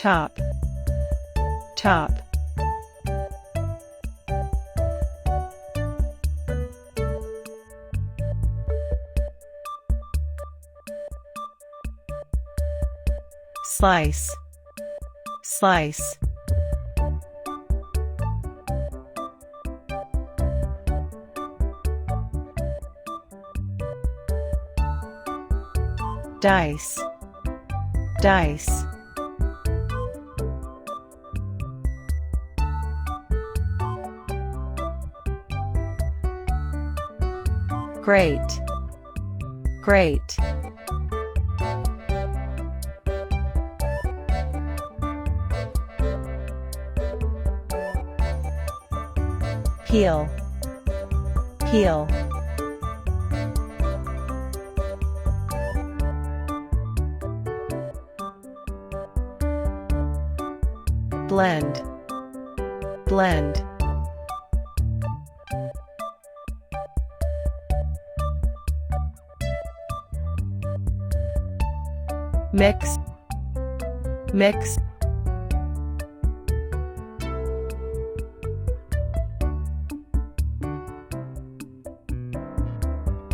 top, top. Slice, slice. Dice, dice. Great, great. Peel, peel. Blend, blend. Mix, mix.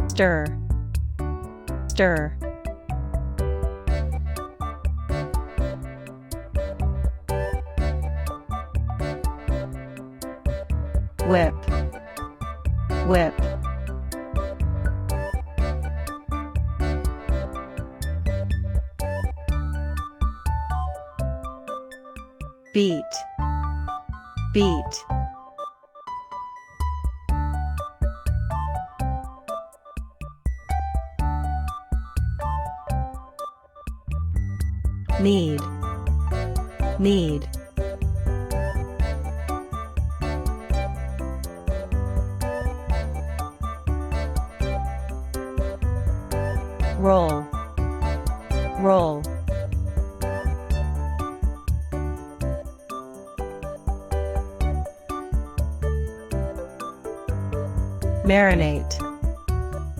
Stir, stir. Whip, whip. Beat, beat. Need, need. Roll, roll. Marinate,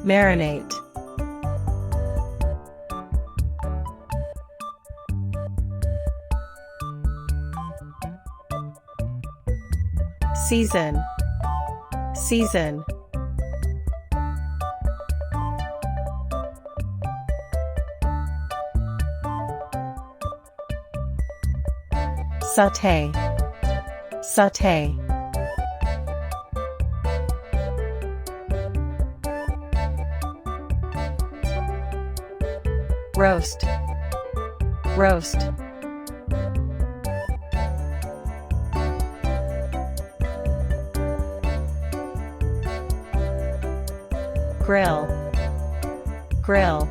marinate. Season, season. Sauté, sauté. Roast, roast. Grill, grill.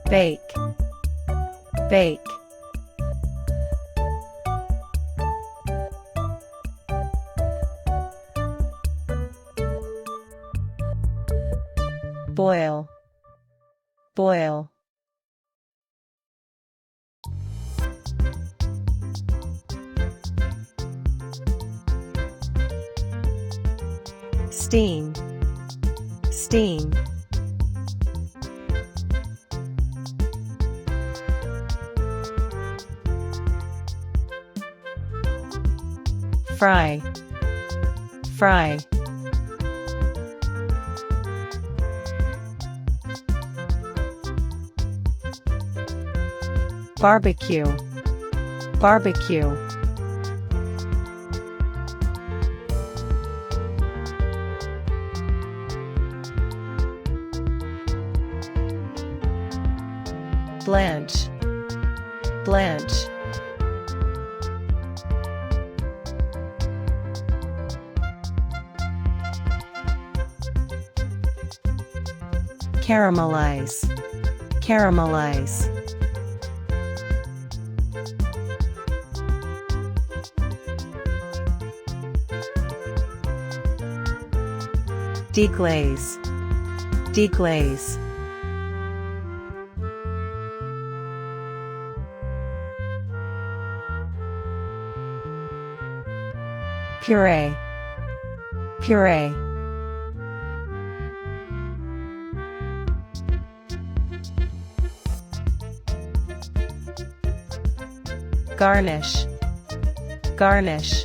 Bake, bake. Boil, boil. Steam, steam. Fry, fry. Barbecue, barbecue. Blanch, blanch. Caramelize, caramelize. Deglaze, deglaze. Puree, puree. Garnish. Garnish.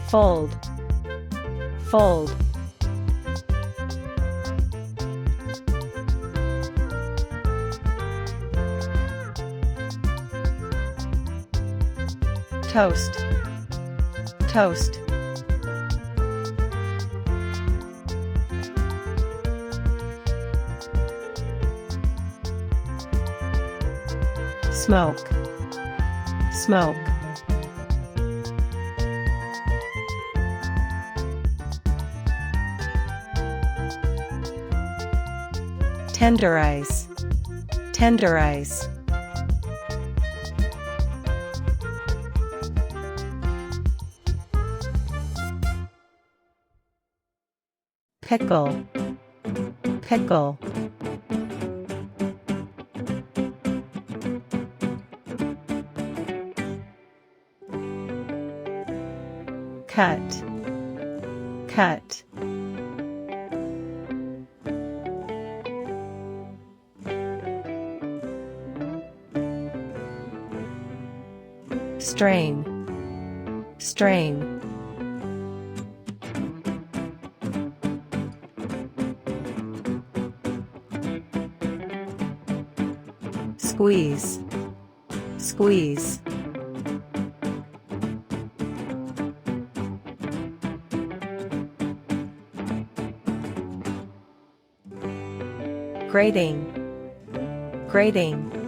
Fold. Fold. Toast. Toast. Smoke. Smoke. Tenderize. Tenderize. Pickle. Pickle. Cut. Cut. Strain. Strain. Squeeze. Squeeze. Grating. Grating.